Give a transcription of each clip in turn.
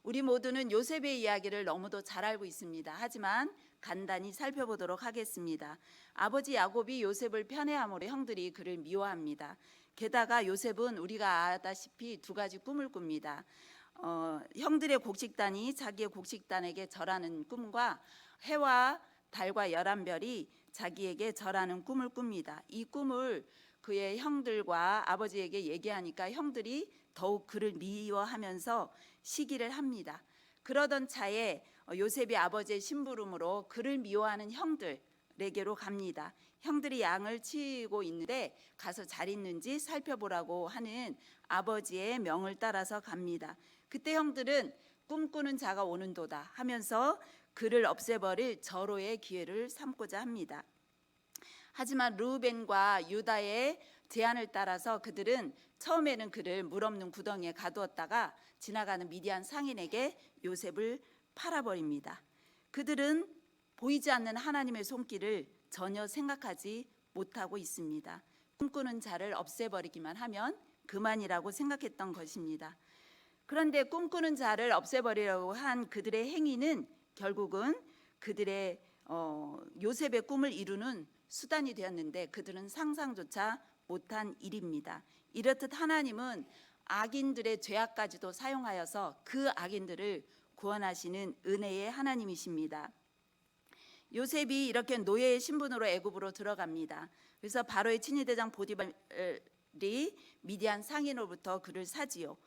우리 모두는 요셉의 이야기를 너무도 잘 알고 있습니다. 하지만 간단히 살펴보도록 하겠습니다. 아버지 야곱이 요셉을 편애함으로 형들이 그를 미워합니다. 게다가 요셉은 우리가 아다시피 두 가지 꿈을 꿉니다. 형들의 곡식단이 자기의 곡식단에게 절하는 꿈과 해와 달과 11별이 자기에게 절하는 꿈을 꿉니다. 이 꿈을 그의 형들과 아버지에게 얘기하니까 형들이 더욱 그를 미워하면서 시기를 합니다. 그러던 차에 요셉이 아버지의 심부름으로 그를 미워하는 형들에게로 갑니다. 형들이 양을 치고 있는데 가서 잘 있는지 살펴보라고 하는 아버지의 명을 따라서 갑니다. 그때 형들은 꿈꾸는 자가 오는도다 하면서 그를 없애버릴 절호의 기회를 삼고자 합니다. 하지만 르우벤과 유다의 제안을 따라서 그들은 처음에는 그를 물 없는 구덩이에 가두었다가 지나가는 미디안 상인에게 요셉을 팔아버립니다. 그들은 보이지 않는 하나님의 손길을 전혀 생각하지 못하고 있습니다. 꿈꾸는 자를 없애버리기만 하면 그만이라고 생각했던 것입니다. 그런데 꿈꾸는 자를 없애버리려고 한 그들의 행위는 결국은 그들의 요셉의 꿈을 이루는 수단이 되었는데 그들은 상상조차 못한 일입니다. 이렇듯 하나님은 악인들의 죄악까지도 사용하여서 그 악인들을 구원하시는 은혜의 하나님이십니다. 요셉이 이렇게 노예의 신분으로 애굽으로 들어갑니다. 그래서 바로의 친위대장 보디발이 미디안 상인으로부터 그를 사지요.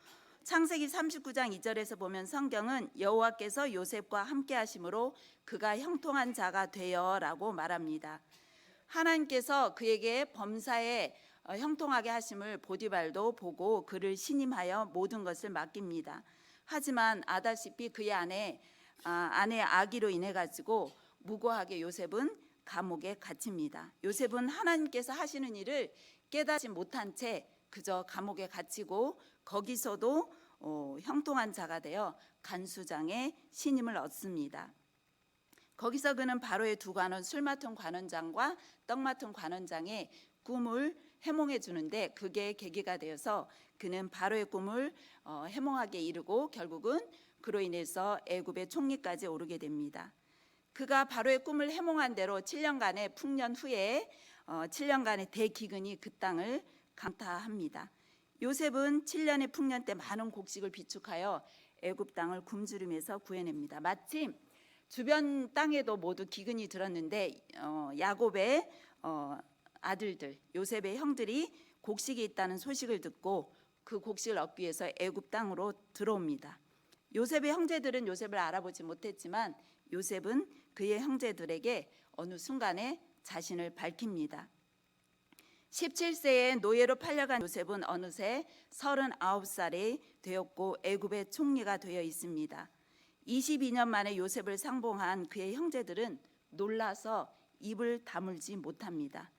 창세기 39장 2절에서 보면 성경은 여호와께서 요셉과 함께 하심으로 그가 형통한 자가 되어라고 말합니다. 하나님께서 그에게 범사에 형통하게 하심을 보디발도 보고 그를 신임하여 모든 것을 맡깁니다. 하지만 아다시피 그의 아내 아기로 인해 가지고 무고하게 요셉은 감옥에 갇힙니다. 요셉은 하나님께서 하시는 일을 깨닫지 못한 채 그저 감옥에 갇히고 거기서도 형통한 자가 되어 간수장의 신임을 얻습니다. 거기서 그는 바로의 두 관원, 술 맡은 관원장과 떡 맡은 관원장의 꿈을 해몽해 주는데 그게 계기가 되어서 그는 바로의 꿈을 해몽하게 이르고 결국은 그로 인해서 애굽의 총리까지 오르게 됩니다. 그가 바로의 꿈을 해몽한 대로 7년간의 풍년 후에 7년간의 대기근이 그 땅을 강타합니다. 요셉은 7년의 풍년 때 많은 곡식을 비축하여 애굽 땅을 굶주림에서 구해냅니다. 마침 주변 땅에도 모두 기근이 들었는데 야곱의 아들들 요셉의 형들이 곡식이 있다는 소식을 듣고 그 곡식을 얻기 위해서 애굽 땅으로 들어옵니다. 요셉의 형제들은 요셉을 알아보지 못했지만 요셉은 그의 형제들에게 어느 순간에 자신을 밝힙니다. 17세에 노예로 팔려간 요셉은 어느새 39살이 되었고 애굽의 총리가 되어 있습니다. 22년 만에 요셉을 상봉한 그의 형제들은 놀라서 입을 다물지 못합니다.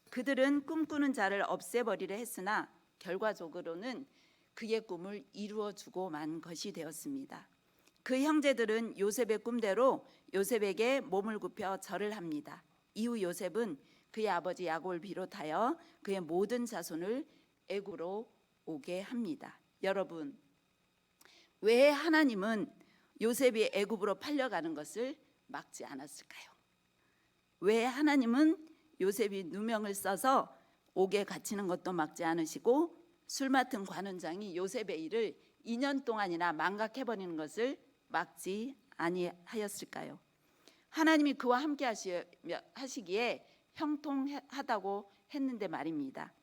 그들은 꿈꾸는 자를 없애버리려 했으나 결과적으로는 그의 꿈을 이루어주고 만 것이 되었습니다. 그 형제들은 요셉의 꿈대로 요셉에게 몸을 굽혀 절을 합니다. 이후 요셉은 그의 아버지 야곱을 비롯하여 그의 모든 자손을 애굽으로 오게 합니다. 여러분, 왜 하나님은 요셉이 애굽으로 팔려가는 것을 막지 않았을까요? 왜 하나님은 요셉이 누명을 써서 옥에 갇히는 것도 막지 않으시고 술 맡은 관원장이 요셉의 일을 2년 동안이나 망각해버리는 것을 막지 아니하였을까요? 하나님이 그와 함께 하시기에 형통하다고 했는데 말입니다.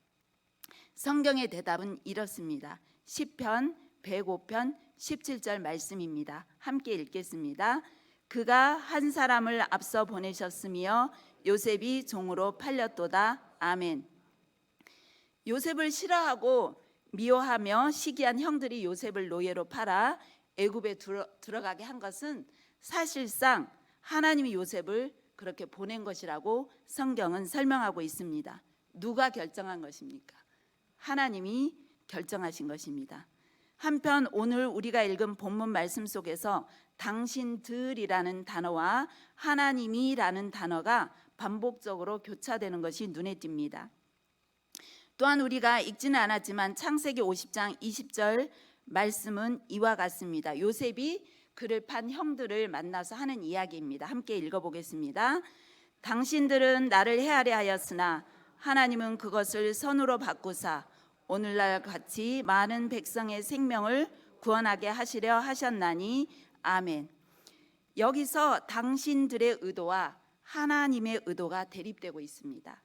성경의 대답은 이렇습니다. 시편 105편 17절 말씀입니다. 함께 읽겠습니다. 그가 한 사람을 앞서 보내셨으며 요셉이 종으로 팔렸도다. 아멘. 요셉을 싫어하고 미워하며 시기한 형들이 요셉을 노예로 팔아 애굽에 들어가게 한 것은 사실상 하나님이 요셉을 그렇게 보낸 것이라고 성경은 설명하고 있습니다. 누가 결정한 것입니까? 하나님이 결정하신 것입니다. 한편 오늘 우리가 읽은 본문 말씀 속에서 당신들이라는 단어와 하나님이라는 단어가 반복적으로 교차되는 것이 눈에 띕니다. 또한 우리가 읽지는 않았지만 창세기 50장 20절 말씀은 이와 같습니다. 요셉이 그를 판 형들을 만나서 하는 이야기입니다. 함께 읽어보겠습니다. 당신들은 나를 해하려 하였으나 하나님은 그것을 선으로 바꾸사 오늘날 같이 많은 백성의 생명을 구원하게 하시려 하셨나니 아멘. 여기서 당신들의 의도와 하나님의 의도가 대립되고 있습니다.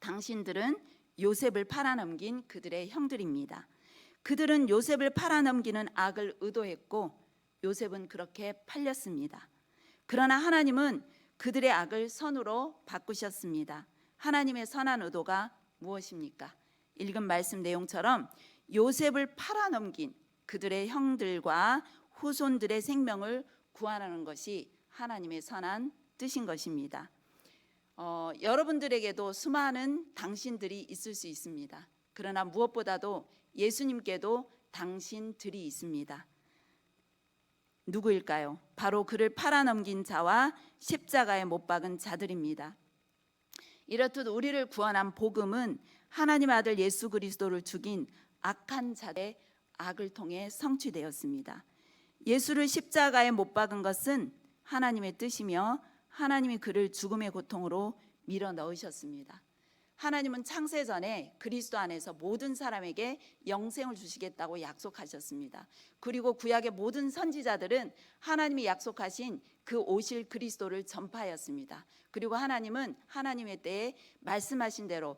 당신들은 요셉을 팔아넘긴 그들의 형들입니다. 그들은 요셉을 팔아넘기는 악을 의도했고 요셉은 그렇게 팔렸습니다. 그러나 하나님은 그들의 악을 선으로 바꾸셨습니다. 하나님의 선한 의도가 무엇입니까? 읽은 말씀 내용처럼 요셉을 팔아넘긴 그들의 형들과 후손들의 생명을 구하는 것이 하나님의 선한 뜻인 것입니다. 여러분들에게도 수많은 당신들이 있을 수 있습니다. 그러나 무엇보다도 예수님께도 당신들이 있습니다. 누구일까요? 바로 그를 팔아넘긴 자와 십자가에 못 박은 자들입니다. 이렇듯 우리를 구원한 복음은 하나님 아들 예수 그리스도를 죽인 악한 자의 악을 통해 성취되었습니다. 예수를 십자가에 못 박은 것은 하나님의 뜻이며 하나님이 그를 죽음의 고통으로 밀어 넣으셨습니다. 하나님은 창세 전에 그리스도 안에서 모든 사람에게 영생을 주시겠다고 약속하셨습니다. 그리고 구약의 모든 선지자들은 하나님이 약속하신 그 오실 그리스도를 전파하였습니다. 그리고 하나님은 하나님의 때에 말씀하신 대로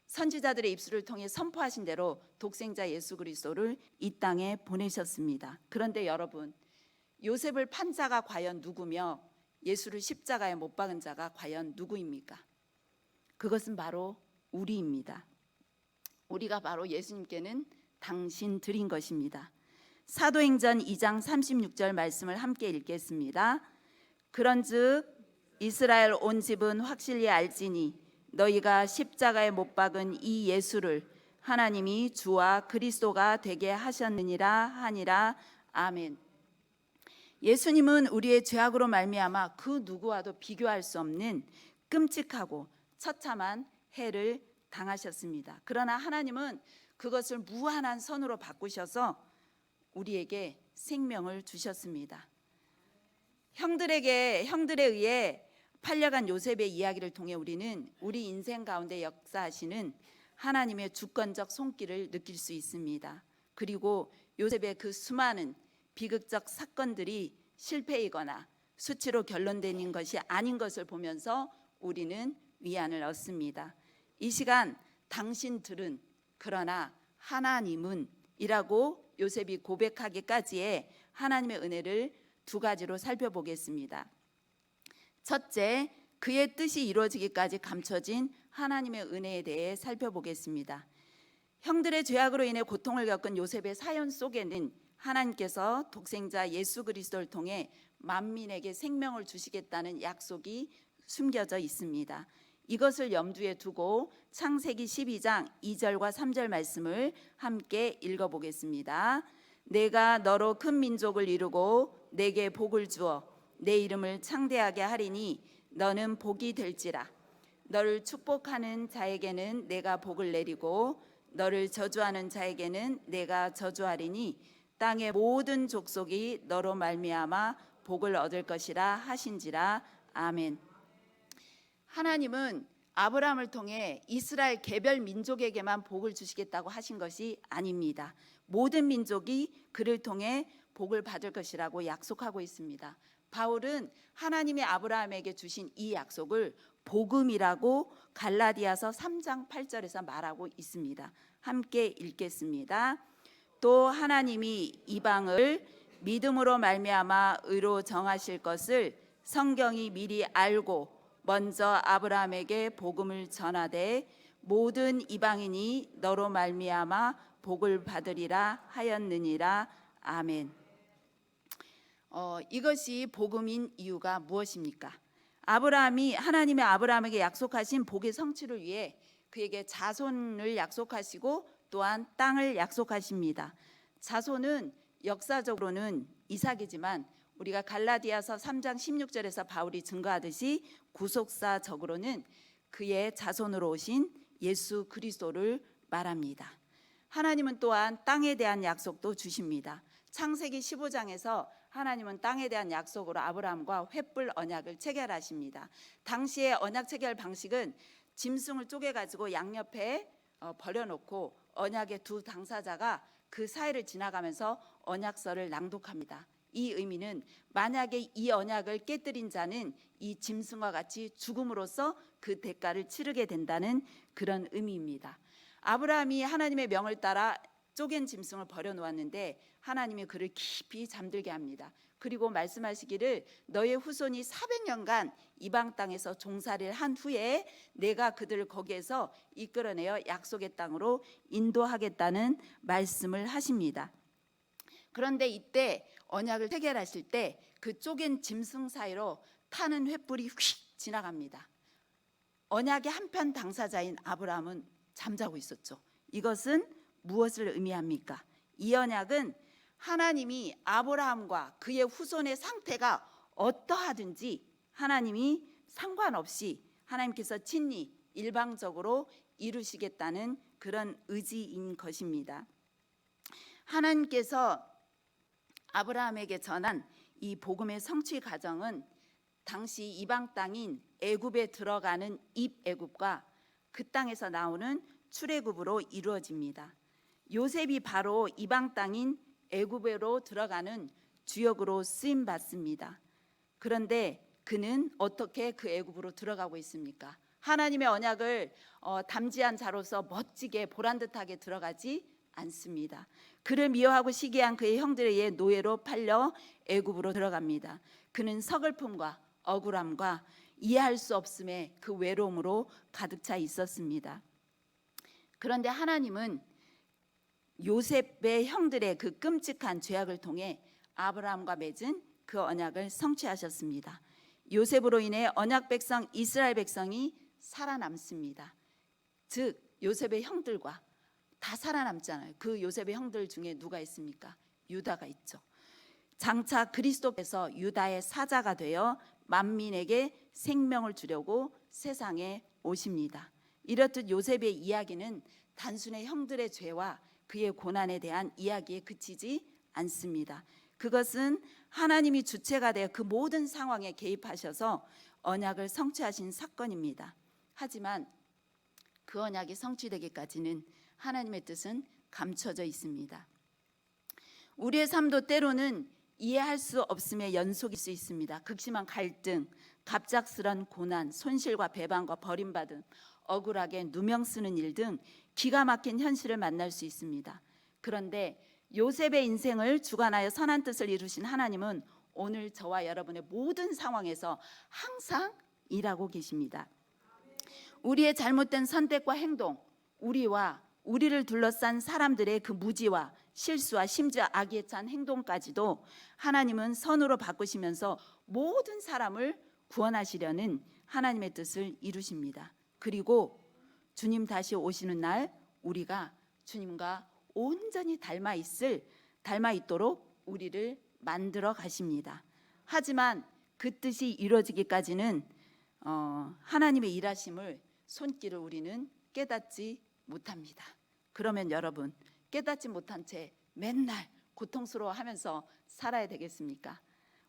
선지자들의 입술을 통해 선포하신 대로 독생자 예수 그리스도를 이 땅에 보내셨습니다. 그런데 여러분, 요셉을 판 자가 과연 누구며 예수를 십자가에 못 박은 자가 과연 누구입니까? 그것은 바로 우리입니다. 우리가 바로 예수님께는 당신들인 것입니다. 사도행전 2장 36절 말씀을 함께 읽겠습니다. 그런즉 이스라엘 온 집은 확실히 알지니 너희가 십자가에 못 박은 이 예수를 하나님이 주와 그리스도가 되게 하셨느니라 하니라. 아멘. 예수님은 우리의 죄악으로 말미암아 그 누구와도 비교할 수 없는 끔찍하고 처참한 해를 당하셨습니다. 그러나 하나님은 그것을 무한한 선으로 바꾸셔서 우리에게 생명을 주셨습니다. 형들에 의해 팔려간 요셉의 이야기를 통해 우리는 우리 인생 가운데 역사하시는 하나님의 주권적 손길을 느낄 수 있습니다. 그리고 요셉의 그 수많은 비극적 사건들이 실패이거나 수치로 결론되는 것이 아닌 것을 보면서 우리는 위안을 얻습니다. 이 시간 당신들은 그러나 하나님은 이라고 요셉이 고백하기까지의 하나님의 은혜를 두 가지로 살펴보겠습니다. 첫째, 그의 뜻이 이루어지기까지 감춰진 하나님의 은혜에 대해 살펴보겠습니다. 형들의 죄악으로 인해 고통을 겪은 요셉의 사연 속에는 하나님께서 독생자 예수 그리스도를 통해 만민에게 생명을 주시겠다는 약속이 숨겨져 있습니다. 이것을 염두에 두고 창세기 12장 2절과 3절 말씀을 함께 읽어보겠습니다. 내가 너로 큰 민족을 이루고 내게 복을 주어 내 이름을 창대하게 하리니 너는 복이 될지라. 너를 축복하는 자에게는 내가 복을 내리고 너를 저주하는 자에게는 내가 저주하리니 땅의 모든 족속이 너로 말미암아 복을 얻을 것이라 하신지라. 아멘. 하나님은 아브라함을 통해 이스라엘 개별 민족에게만 복을 주시겠다고 하신 것이 아닙니다. 모든 민족이 그를 통해 복을 받을 것이라고 약속하고 있습니다. 바울은 하나님의 아브라함에게 주신 이 약속을 복음이라고 갈라디아서 3장 8절에서 말하고 있습니다. 함께 읽겠습니다. 또 하나님이 이방을 믿음으로 말미암아 의로 정하실 것을 성경이 미리 알고 먼저 아브라함에게 복음을 전하되 모든 이방인이 너로 말미암아 복을 받으리라 하였느니라. 아멘. 이것이 복음인 이유가 무엇입니까? 아브라함이 하나님의 아브라함에게 약속하신 복의 성취를 위해 그에게 자손을 약속하시고 또한 땅을 약속하십니다. 자손은 역사적으로는 이삭이지만 우리가 갈라디아서 3장 16절에서 바울이 증거하듯이 구속사적으로는 그의 자손으로 오신 예수 그리스도를 말합니다. 하나님은 또한 땅에 대한 약속도 주십니다. 창세기 15장에서 하나님은 땅에 대한 약속으로 아브라함과 횃불 언약을 체결하십니다. 당시의 언약 체결 방식은 짐승을 쪼개가지고 양옆에 버려놓고 언약의 두 당사자가 그 사이를 지나가면서 언약서를 낭독합니다. 이 의미는 만약에 이 언약을 깨뜨린 자는 이 짐승과 같이 죽음으로써 그 대가를 치르게 된다는 그런 의미입니다. 아브라함이 하나님의 명을 따라 쪼갠 짐승을 버려놓았는데 하나님이 그를 깊이 잠들게 합니다. 그리고 말씀하시기를 너의 후손이 400년간 이방 땅에서 종살이를 한 후에 내가 그들을 거기에서 이끌어내어 약속의 땅으로 인도하겠다는 말씀을 하십니다. 그런데 이때 언약을 체결하실 때 그 쪼갠 짐승 사이로 타는 횃불이 휙 지나갑니다. 언약의 한편 당사자인 아브라함은 잠자고 있었죠. 이것은 무엇을 의미합니까? 이 언약은 하나님이 아브라함과 그의 후손의 상태가 어떠하든지 하나님이 상관없이 하나님께서 친히 일방적으로 이루시겠다는 그런 의지인 것입니다. 하나님께서 아브라함에게 전한 이 복음의 성취 과정은 당시 이방 땅인 애굽에 들어가는 입애굽과 그 땅에서 나오는 출애굽으로 이루어집니다. 요셉이 바로 이방 땅인 애굽으로 들어가는 주역으로 쓰임 받습니다. 그런데 그는 어떻게 그 애굽으로 들어가고 있습니까? 하나님의 언약을 담지한 자로서 멋지게 보란듯하게 들어가지 않습니다. 그를 미워하고 시기한 그의 형들에 의해 노예로 팔려 애굽으로 들어갑니다. 그는 서글픔과 억울함과 이해할 수 없음의 그 외로움으로 가득 차 있었습니다. 그런데 하나님은 요셉의 형들의 그 끔찍한 죄악을 통해 아브라함과 맺은 그 언약을 성취하셨습니다. 요셉으로 인해 언약 백성 이스라엘 백성이 살아남습니다. 즉 요셉의 형들과 다 살아남잖아요. 그 요셉의 형들 중에 누가 있습니까? 유다가 있죠. 장차 그리스도께서 유다의 사자가 되어 만민에게 생명을 주려고 세상에 오십니다. 이렇듯 요셉의 이야기는 단순히 형들의 죄와 그의 고난에 대한 이야기에 그치지 않습니다. 그것은 하나님이 주체가 되어 그 모든 상황에 개입하셔서 언약을 성취하신 사건입니다. 하지만 그 언약이 성취되기까지는 하나님의 뜻은 감춰져 있습니다. 우리의 삶도 때로는 이해할 수 없음의 연속일 수 있습니다. 극심한 갈등, 갑작스런 고난, 손실과 배반과 버림받음, 억울하게 누명 쓰는 일 등 기가 막힌 현실을 만날 수 있습니다. 그런데 요셉의 인생을 주관하여 선한 뜻을 이루신 하나님은 오늘 저와 여러분의 모든 상황에서 항상 일하고 계십니다. 우리의 잘못된 선택과 행동, 우리와 우리를 둘러싼 사람들의 그 무지와 실수와 심지어 악에 찬 행동까지도 하나님은 선으로 바꾸시면서 모든 사람을 구원하시려는 하나님의 뜻을 이루십니다. 그리고 주님 다시 오시는 날 우리가 주님과 온전히 닮아 있도록 우리를 만들어 가십니다. 하지만 그 뜻이 이루어지기까지는 하나님의 일하심을 손길을 우리는 깨닫지 못합니다. 그러면 여러분 깨닫지 못한 채 맨날 고통스러워하면서 살아야 되겠습니까?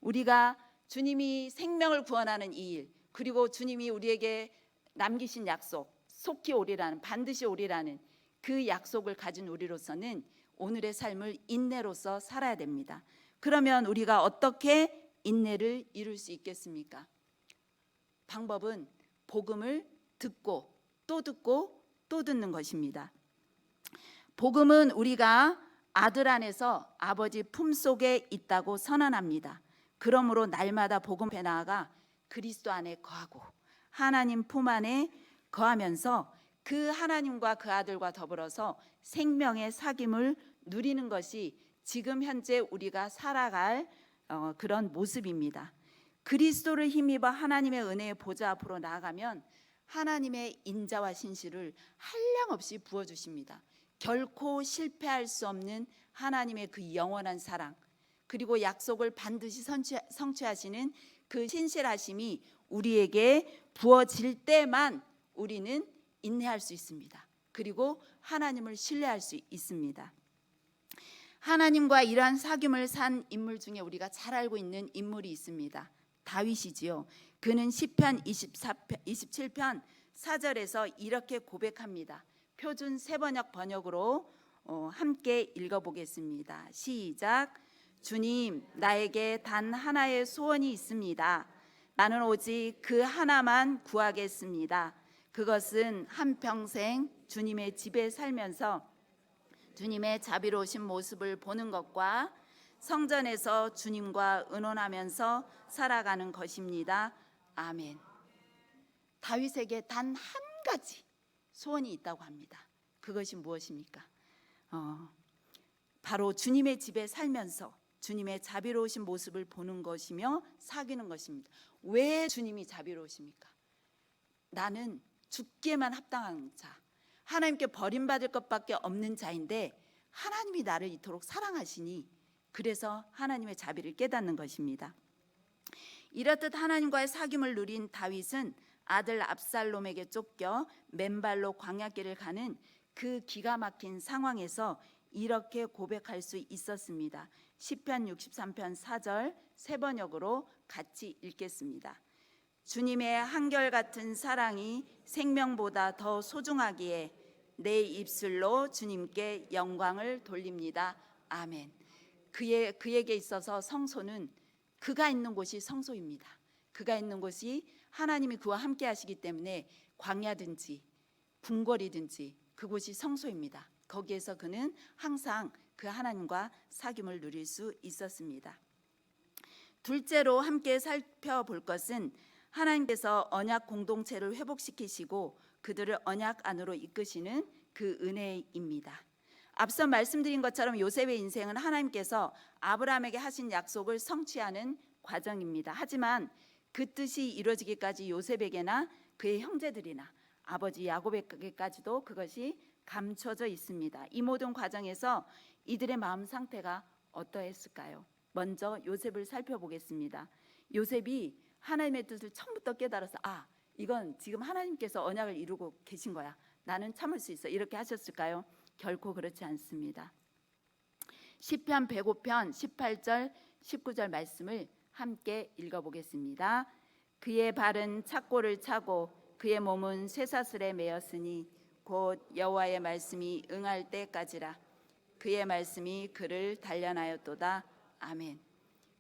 우리가 주님이 생명을 구원하는 이 일, 그리고 주님이 우리에게 남기신 약속, 속히 오리라는, 반드시 오리라는 그 약속을 가진 우리로서는 오늘의 삶을 인내로서 살아야 됩니다. 그러면 우리가 어떻게 인내를 이룰 수 있겠습니까? 방법은 복음을 듣고 또 듣는 것입니다. 복음은 우리가 아들 안에서 아버지 품속에 있다고 선언합니다. 그러므로 날마다 복음 앞에 나아가 그리스도 안에 거하고 하나님 품 안에 거하면서 그 하나님과 그 아들과 더불어서 생명의 사귐을 누리는 것이 지금 현재 우리가 살아갈 그런 모습입니다. 그리스도를 힘입어 하나님의 은혜의 보좌 앞으로 나아가면 하나님의 인자와 신실을 한량없이 부어주십니다. 결코 실패할 수 없는 하나님의 그 영원한 사랑, 그리고 약속을 반드시 성취하시는 그 신실하심이 우리에게 부어질 때만 우리는 인내할 수 있습니다. 그리고 하나님을 신뢰할 수 있습니다. 하나님과 이러한 사귐을 산 인물 중에 우리가 잘 알고 있는 인물이 있습니다. 다윗이지요. 그는 시편 27편 4절에서 이렇게 고백합니다. 표준 세번역 번역으로 함께 읽어보겠습니다. 시작. 주님, 나에게 단 하나의 소원이 있습니다. 나는 오직 그 하나만 구하겠습니다. 그것은 한평생 주님의 집에 살면서 주님의 자비로우신 모습을 보는 것과 성전에서 주님과 의논하면서 살아가는 것입니다. 아멘. 다윗에게 단 한 가지 소원이 있다고 합니다. 그것이 무엇입니까? 바로 주님의 집에 살면서 주님의 자비로우신 모습을 보는 것이며 사귀는 것입니다. 왜 주님이 자비로우십니까? 나는 죽게만 합당한 자, 하나님께 버림받을 것밖에 없는 자인데 하나님이 나를 이토록 사랑하시니 그래서 하나님의 자비를 깨닫는 것입니다. 이렇듯 하나님과의 사귐을 누린 다윗은 아들 압살롬에게 쫓겨 맨발로 광야길을 가는 그 기가 막힌 상황에서 이렇게 고백할 수 있었습니다. 시편 63편 4절 세번역으로 같이 읽겠습니다. 주님의 한결같은 사랑이 생명보다 더 소중하기에 내 입술로 주님께 영광을 돌립니다. 아멘. 그에게 있어서 성소는 그가 있는 곳이 성소입니다. 그가 있는 곳이 하나님이 그와 함께 하시기 때문에 광야든지 궁궐이든지 그곳이 성소입니다. 거기에서 그는 항상 그 하나님과 사귐을 누릴 수 있었습니다. 둘째로 함께 살펴볼 것은 하나님께서 언약 공동체를 회복시키시고 그들을 언약 안으로 이끄시는 그 은혜입니다. 앞서 말씀드린 것처럼 요셉의 인생은 하나님께서 아브라함에게 하신 약속을 성취하는 과정입니다. 하지만 그 뜻이 이루어지기까지 요셉에게나 그의 형제들이나 아버지 야곱에게까지도 그것이 감춰져 있습니다. 이 모든 과정에서 이들의 마음 상태가 어떠했을까요? 먼저 요셉을 살펴보겠습니다. 요셉이 하나님의 뜻을 처음부터 깨달아서 이건 지금 하나님께서 언약을 이루고 계신 거야. 나는 참을 수 있어. 이렇게 하셨을까요? 결코 그렇지 않습니다. 시편 105편 18절 19절 말씀을 함께 읽어보겠습니다. 그의 발은 착고를 차고 그의 몸은 쇠사슬에 매였으니 곧 여호와의 말씀이 응할 때까지라. 그의 말씀이 그를 단련하였도다. 아멘.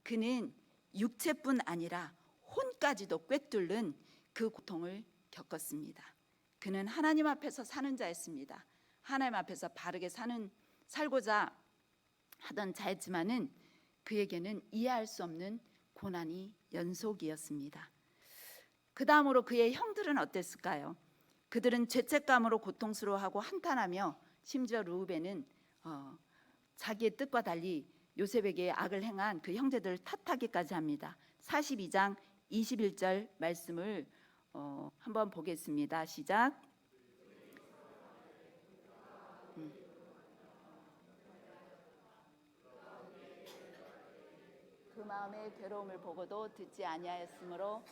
그는 육체뿐 아니라 혼까지도 꿰뚫는 그 고통을 겪었습니다. 그는 하나님 앞에서 사는 자였습니다. 하나님 앞에서 바르게 살고자 하던 자였지만은 그에게는 이해할 수 없는 고난이 연속이었습니다. 그 다음으로 그의 형들은 어땠을까요? 그들은 죄책감으로 고통스러워하고 한탄하며 심지어 르우벤은 자기의 뜻과 달리 요셉에게 악을 행한 그 형제들을 탓하기까지 합니다. 42장 21절 말씀을 한번 보겠습니다. 시작. 그 마음의 괴로움을 보고도 듣지 아니하였으므로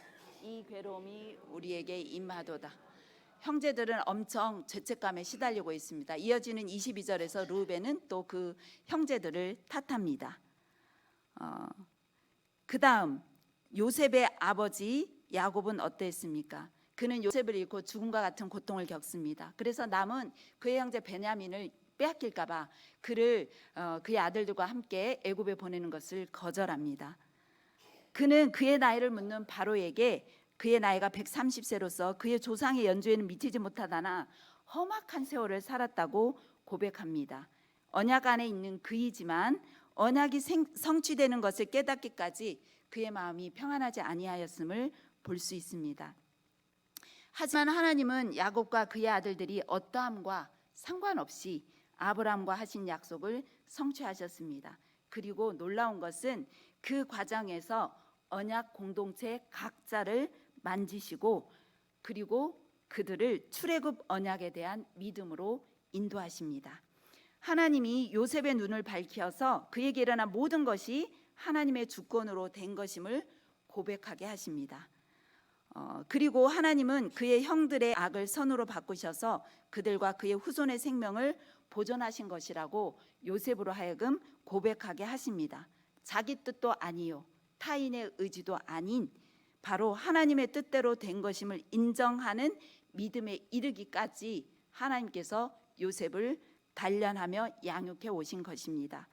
이 괴로움이 우리에게 임하도다. 형제들은 엄청 죄책감에 시달리고 있습니다. 이어지는 22절에서 르우벤은 또 그 형제들을 탓합니다. 그 다음 요셉의 아버지 야곱은 어땠습니까? 그는 요셉을 잃고 죽음과 같은 고통을 겪습니다. 그래서 남은 그의 형제 베냐민을 빼앗길까 봐 그를 그의 아들들과 함께 애굽에 보내는 것을 거절합니다. 그는 그의 나이를 묻는 바로에게 그의 나이가 130세로서 그의 조상의 연주에는 미치지 못하다나 험악한 세월을 살았다고 고백합니다. 언약 안에 있는 그이지만 언약이 성취되는 것을 깨닫기까지 그의 마음이 평안하지 아니하였음을 볼 수 있습니다. 하지만 하나님은 야곱과 그의 아들들이 어떠함과 상관없이 아브라함과 하신 약속을 성취하셨습니다. 그리고 놀라운 것은 그 과정에서 언약 공동체 각자를 만지시고 그리고 그들을 출애굽 언약에 대한 믿음으로 인도하십니다. 하나님이 요셉의 눈을 밝혀서 그에게 일어난 모든 것이 하나님의 주권으로 된 것임을 고백하게 하십니다. 그리고 하나님은 그의 형들의 악을 선으로 바꾸셔서 그들과 그의 후손의 생명을 보존하신 것이라고 요셉으로 하여금 고백하게 하십니다. 자기 뜻도 아니요 타인의 의지도 아닌 바로 하나님의 뜻대로 된 것임을 인정하는 믿음에 이르기까지 하나님께서 요셉을 단련하며 양육해 오신 것입니다.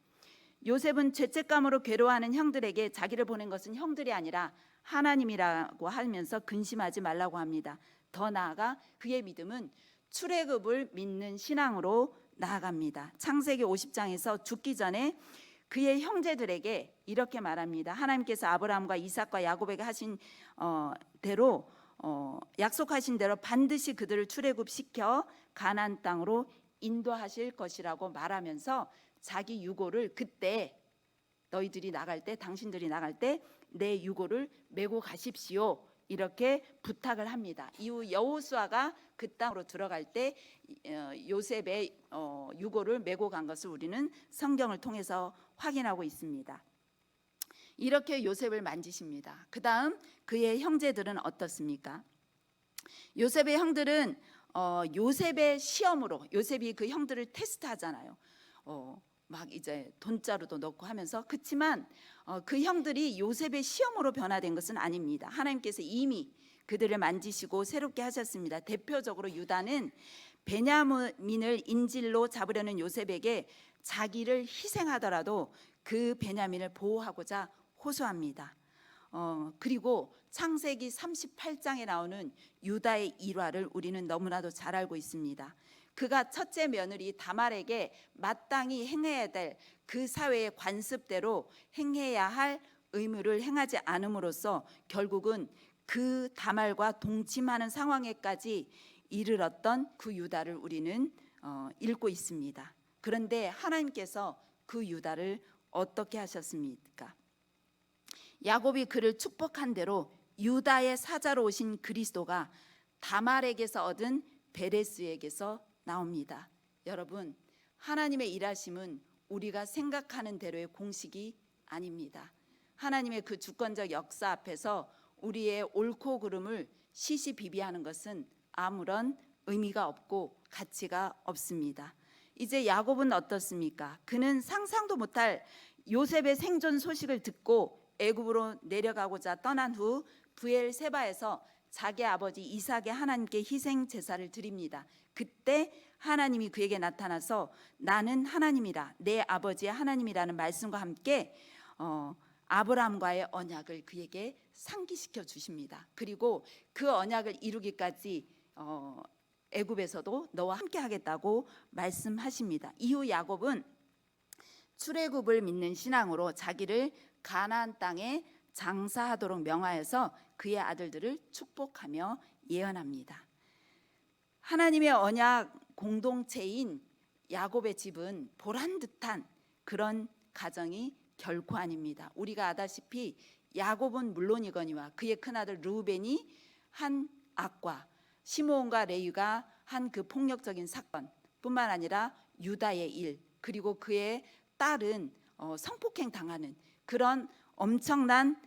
요셉은 죄책감으로 괴로워하는 형들에게 자기를 보낸 것은 형들이 아니라 하나님이라고 하면서 근심하지 말라고 합니다. 더 나아가 그의 믿음은 출애굽을 믿는 신앙으로 나아갑니다. 창세기 50장에서 죽기 전에 그의 형제들에게 이렇게 말합니다. 하나님께서 아브라함과 이삭과 야곱에게 하신 대로 약속하신 대로 반드시 그들을 출애굽시켜 가나안 땅으로 인도하실 것이라고 말하면서 자기 유고를 그때 너희들이 나갈 때 당신들이 나갈 때 내 유고를 메고 가십시오 이렇게 부탁을 합니다. 이후 여호수아가 그 땅으로 들어갈 때 요셉의 유고를 메고 간 것을 우리는 성경을 통해서 확인하고 있습니다. 이렇게 요셉을 만지십니다. 그 다음 그의 형제들은 어떻습니까? 요셉의 형들은 요셉의 시험으로 요셉이 그 형들을 테스트하잖아요. 막 이제 돈자루도 넣고 하면서 그렇지만 그 형들이 요셉의 시험으로 변화된 것은 아닙니다. 하나님께서 이미 그들을 만지시고 새롭게 하셨습니다. 대표적으로 유다는 베냐민을 인질로 잡으려는 요셉에게 자기를 희생하더라도 그 베냐민을 보호하고자 호소합니다. 그리고 창세기 38장에 나오는 유다의 일화를 우리는 너무나도 잘 알고 있습니다. 그가 첫째 며느리 다말에게 마땅히 행해야 될 그 사회의 관습대로 행해야 할 의무를 행하지 않음으로써 결국은 그 다말과 동침하는 상황에까지 이르렀던 그 유다를 우리는 읽고 있습니다. 그런데 하나님께서 그 유다를 어떻게 하셨습니까? 야곱이 그를 축복한 대로 유다의 사자로 오신 그리스도가 다말에게서 얻은 베레스에게서 나옵니다. 여러분, 하나님의 일하심은 우리가 생각하는 대로의 공식이 아닙니다. 하나님의 그 주권적 역사 앞에서 우리의 옳고 그름을 시시비비하는 것은 아무런 의미가 없고 가치가 없습니다. 이제 야곱은 어떻습니까? 그는 상상도 못할 요셉의 생존 소식을 듣고 애굽으로 내려가고자 떠난 후 브엘세바에서 자기 아버지 이삭의 하나님께 희생 제사를 드립니다. 그때 하나님이 그에게 나타나서 나는 하나님이라 내 아버지의 하나님이라는 말씀과 함께 아브라함과의 언약을 그에게 상기시켜 주십니다. 그리고 그 언약을 이루기까지 애굽에서도 너와 함께 하겠다고 말씀하십니다. 이후 야곱은 출애굽을 믿는 신앙으로 자기를 가나안 땅에 장사하도록 명하여서 그의 아들들을 축복하며 예언합니다. 하나님의 언약 공동체인 야곱의 집은 보란듯한 그런 가정이 결코 아닙니다. 우리가 아다시피 야곱은 물론이거니와 그의 큰아들 르우벤이 한 악과 시므온과 레위가 한 그 폭력적인 사건 뿐만 아니라 유다의 일 그리고 그의 딸은 성폭행 당하는 그런 엄청난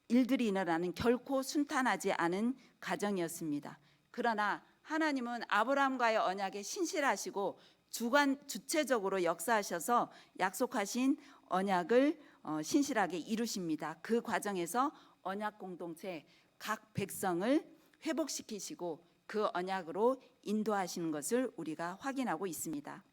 일들이 일어나는 결코 순탄하지 않은 가정이었습니다. 그러나 하나님은 아브라함과의 언약에 신실하시고 주체적으로 역사하셔서 약속하신 언약을 신실하게 이루십니다. 그 과정에서 언약 공동체 각 백성을 회복시키시고 그 언약으로 인도하시는 것을 우리가 확인하고 있습니다.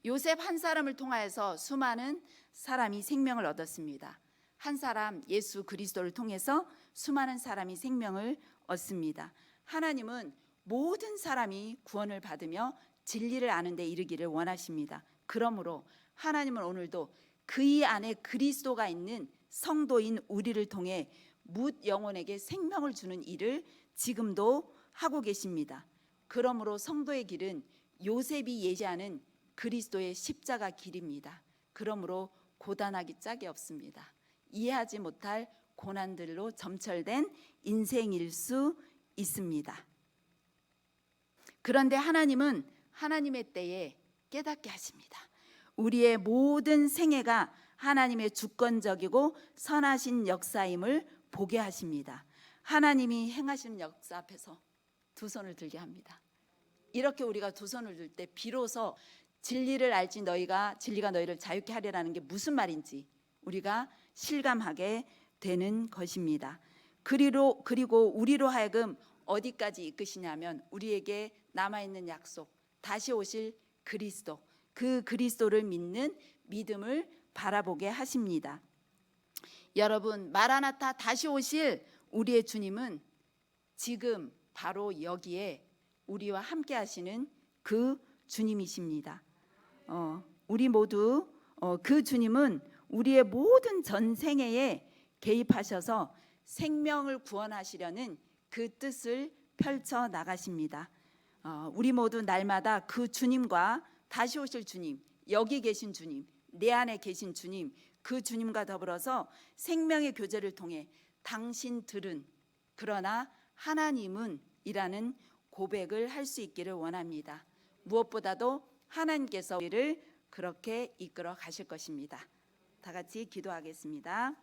요셉 한 사람을 통하여서 수많은 사람이 생명을 얻었습니다. 한 사람 예수 그리스도를 통해서 수많은 사람이 생명을 얻습니다. 하나님은 모든 사람이 구원을 받으며 진리를 아는 데 이르기를 원하십니다. 그러므로 하나님은 오늘도 그의 안에 그리스도가 있는 성도인 우리를 통해 뭇 영혼에게 생명을 주는 일을 지금도 하고 계십니다. 그러므로 성도의 길은 요셉이 예지하는 그리스도의 십자가 길입니다. 그러므로 고단하기 짝이 없습니다. 이해하지 못할 고난들로 점철된 인생일 수 있습니다. 그런데 하나님은 하나님의 때에 깨닫게 하십니다. 우리의 모든 생애가 하나님의 주권적이고 선하신 역사임을 보게 하십니다. 하나님이 행하시는 역사 앞에서 두 손을 들게 합니다. 이렇게 우리가 두 손을 들 때 비로소 진리를 알지 너희가 진리가 너희를 자유케 하리라는 게 무슨 말인지 우리가 실감하게 되는 것입니다. 그리고 우리로 하여금 어디까지 이끄시냐면 우리에게 남아있는 약속, 다시 오실 그리스도, 그 그리스도를 믿는 믿음을 바라보게 하십니다. 여러분, 마라나타 다시 오실 우리의 주님은 지금 바로 여기에 우리와 함께 하시는 그 주님이십니다. 우리 모두 그 주님은 우리의 모든 전생애에 개입하셔서 생명을 구원하시려는 그 뜻을 펼쳐 나가십니다. 우리 모두 날마다 그 주님과 다시 오실 주님, 여기 계신 주님, 내 안에 계신 주님, 그 주님과 더불어서 생명의 교제를 통해 당신들은 그러나 하나님은 이라는 고백을 할 수 있기를 원합니다. 무엇보다도 하나님께서 우리를 그렇게 이끌어 가실 것입니다. 다 같이 기도하겠습니다.